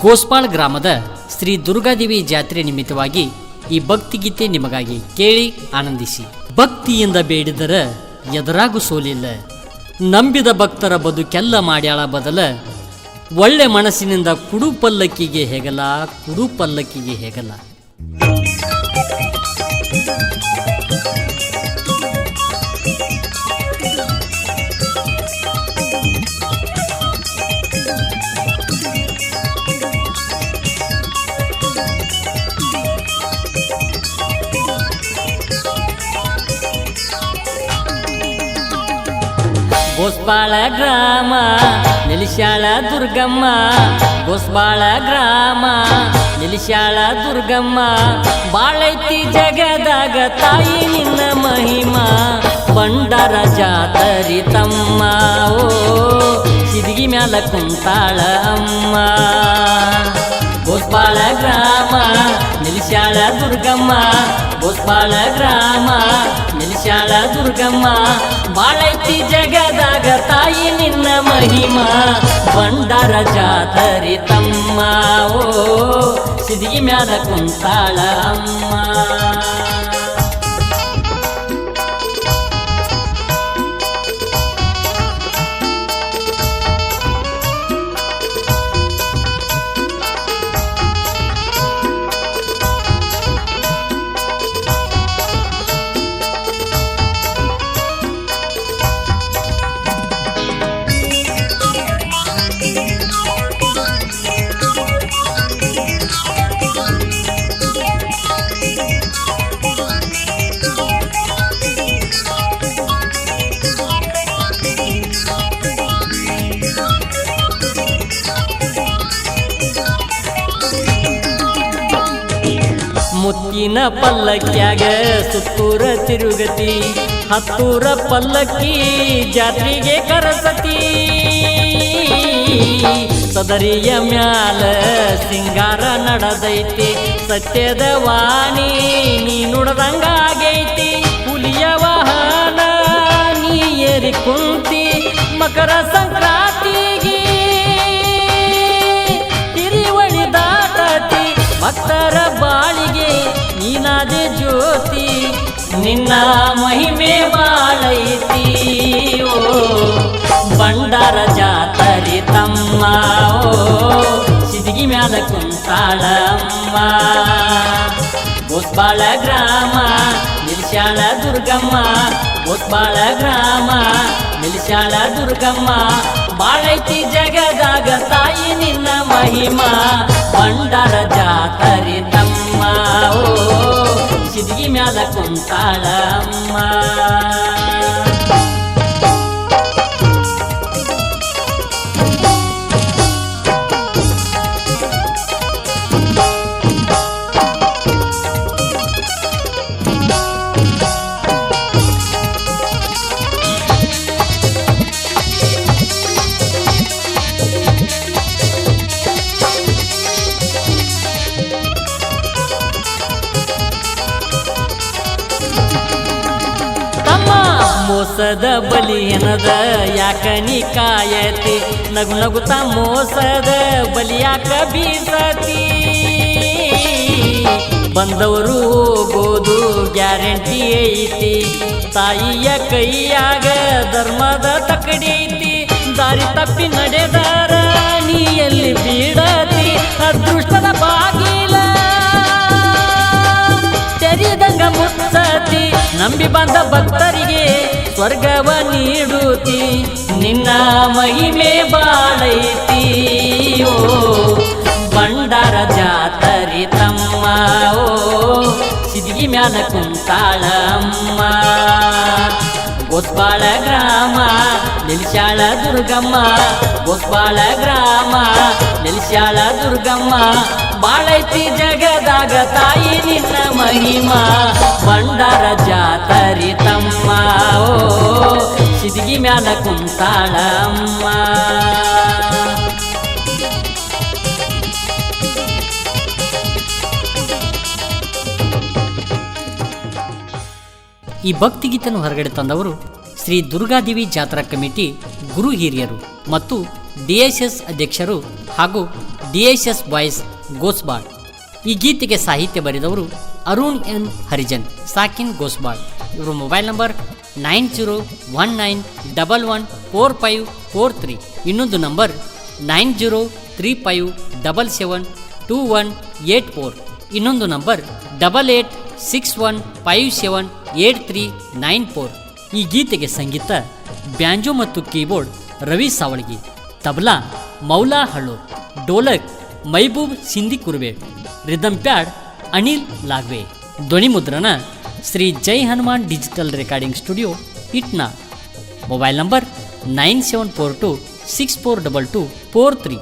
ಗೋಸ್ಪಾಳ್ ಗ್ರಾಮದ ಶ್ರೀ ದುರ್ಗಾದೇವಿ ಜಾತ್ರೆ ನಿಮಿತ್ತವಾಗಿ ಈ ಭಕ್ತಿಗೀತೆ ನಿಮಗಾಗಿ ಕೇಳಿ ಆನಂದಿಸಿ. ಭಕ್ತಿಯಿಂದ ಬೇಡಿದರ ಎದುರಾಗು ಸೋಲಿಲ್ಲ, ನಂಬಿದ ಭಕ್ತರ ಬದುಕೆಲ್ಲ ಮಾಡ್ಯಾಳ ಬದಲ, ಒಳ್ಳೆ ಮನಸ್ಸಿನಿಂದ ಕುಡು ಪಲ್ಲಕ್ಕಿಗೆ ಹೆಗಲ, ಕುಡು ಪಲ್ಲಕ್ಕಿಗೆ ಹೆಗಲ. ಗೋಸ್ಪಾಳ ಗ್ರಾಮ ನಿಲಿಶಾಳ ದುರ್ಗಮ್ಮ, ಗೋಸ್ಪಾಳ ಗ್ರಾಮ ನಿಲಿಶಾಳ ದುರ್ಗಮ್ಮ, ಬಾಳೈತಿ ಜಗದಾಗ ತಾಯಿ ನಿನ್ನ ಮಹಿಮಾ, ಬಂಡಾರ ಜಾತರಿ ತಮ್ಮ ಓ ಸಿದಿಗಿ ಮ್ಯಾಲ ಕುಂತಾಳ ಅಮ್ಮ. ಗೋಸ್ಪಾಳ ಗ್ರಾಮ ನಿಲಿಶಾಳ ದುರ್ಗಮ್ಮ, ಗೋಸ್ಪಾಳ ಗ್ರಾಮ ನಿಲಿಶಾಳ ದುರ್ಗಮ್ಮ, ಬಾಳೈತಿ ಜಗದಾಗ ತಾಯಿ ನಿನ್ನ ಮಹಿಮಾ, ಬಂಡಾರ ಜಾತರಿ ತಮ್ಮ ಓ ಸಿದಿಗಿ ಮ್ಯಾಲ ಕುಂತಾಳ ಅಮ್ಮ. ಮುತ್ತಿನ ಪಲ್ಲಕ್ಕ್ಯಾಗ ಸುತ್ತೂರ ತಿರುಗತಿ, ಹತ್ತೂರ ಪಲ್ಲಕ್ಕಿ ಜಾತ್ರೆಗೆ ಕರಸತಿ, ಸದರಿಯ ಮ್ಯಾಲ ಸಿಂಗಾರ ನಡೆದೈತಿ, ಸತ್ಯದ ವಾಣಿ ನೀ ನುಡದಂಗಾಗೈತಿ, ಹುಲಿಯ ವಾಹನ ನೀ ಏರಿ ಕುಂತಿ, ಮಕರ ಸಂಕ್ರಾಂತಿಗೆ ತಿರಿವಳಿ ದಾಟತಿ, ಭಕ್ತರ ಬಾಳಿಗೆ ನೀನಾದೆ ಜ್ಯೋತಿ, ನಿನ್ನ ಮಹಿಮೆ ಬಾಳೈತಿ ಓ ಬಂಡಾರ ಜಾತರಿ ತಮ್ಮ ಓ ಸಿದಿಗಿ ಮ್ಯಾಲ ಕುಂತಾಳ ಅಮ್ಮ. ಗೋಸ್ಪಾಳ ಗ್ರಾಮ ನಿಲಿಶಾಳ ದುರ್ಗಮ್ಮ, ಗೋಸ್ಪಾಳ ಗ್ರಾಮ ನಿಲಿಶಾಳ ದುರ್ಗಮ್ಮ, ಬಾಳೈತಿ ಜಗದಾಗ ತಾಯಿ ನಿನ್ನ ಮಹಿಮಾ, ಬಂಡಾರ ಜಾತರಿ ತಮ್ಮ ಓ ಸಿದಿಗಿ ಮ್ಯಾಲ ಕುಂತಾಳ ಅಮ್ಮ. ಮೋಸದ ಬಲಿ ಏನದ ಯಾಕ ನೀ ಕಾಯತಿ, ನಗು ನಗುತ್ತಾ ಮೋಸದ ಬಲಿ ಯಾಕ ಬೀಸತಿ, ಬಂದವರು ಹೋಗೋದು ಗ್ಯಾರಂಟಿ ಐತಿ, ತಾಯಿಯ ಕೈಯಾಗ ಧರ್ಮದ ತಕಡಿ ಐತಿ, ದಾರಿ ತಪ್ಪಿ ನಡೆದಾರ ನೀ ಎಲ್ಲಿ ಬೀಡತಿ, ಅದೃಷ್ಟದ ಬಾಗಿಲ ತೆರಿದಂಗ ಮುಚ್ಚತಿ, ನಂಬಿ ಬಂದ ಭಕ್ತರಿಗೆ ಸ್ವರ್ಗವ ನೀಡುತ್ತಿ, ನಿನ್ನ ಮಹಿಮೆ ಬಾಳೈತಿ ಓ ಬಂಡಾರ ಜಾತರಿ ತಮ್ಮ ಓ ಸಿದಿಗಿ ಮ್ಯಾಲ ಕುಂತಾಳ ಅಮ್ಮ. ಗೋಸ್ಪಾಳ ಗ್ರಾಮ ನಿಲಿಶಾಳ ದುರ್ಗಮ್ಮ, ಗೋಸ್ಪಾಳ ಗ್ರಾಮ ನಿಲಿಶಾಳ ದುರ್ಗಮ್ಮ, ಬಾಳೈತಿ ಜಗದಾಗ ತಾಯಿ ನಿನ್ನ ಮಹಿಮಾ, ಬಂಡಾರ ಜಾತರಿ ತಮ್ಮ ಓ ಸಿದಿಗಿ ಮ್ಯಾಲ ಕುಂತಾಳ ಅಮ್ಮ. ಈ ಭಕ್ತಿಗೀತನ್ನು ಹೊರಗಡೆ ತಂದವರು ಶ್ರೀ ದುರ್ಗಾದೇವಿ ಜಾತ್ರಾ ಕಮಿಟಿ ಗುರು ಹಿರಿಯರು ಮತ್ತು DSS ಅಧ್ಯಕ್ಷರು ಹಾಗೂ DHS ಬಾಯ್ಸ್ ಗೋಸ್ಬಾಳ್. ಈ ಗೀತೆಗೆ ಸಾಹಿತ್ಯ ಬರೆದವರು ಅರುಣ್ ಎನ್ ಹರಿಜನ್ ಸಾಕಿನ್ ಗೋಸ್ಬಾಳ್. ಇವರು ಮೊಬೈಲ್ ನಂಬರ್ 9019114543. ಇನ್ನೊಂದು ನಂಬರ್ 9035772184. ಇನ್ನೊಂದು ನಂಬರ್ 8861578394. ಈ ಗೀತೆಗೆ ಸಂಗೀತ ಬ್ಯಾಂಜೋ ಮತ್ತು keyboard Ravi Savalagi, tabla Maula Hallur, dholak Maibub Sindhi Kurve, rhythm pad Anil Lagve. ಧ್ವನಿ ಮುದ್ರಣ Shri Jai Hanuman digital recording studio ಇಟ್ನಾ. Mobile number 9742642243.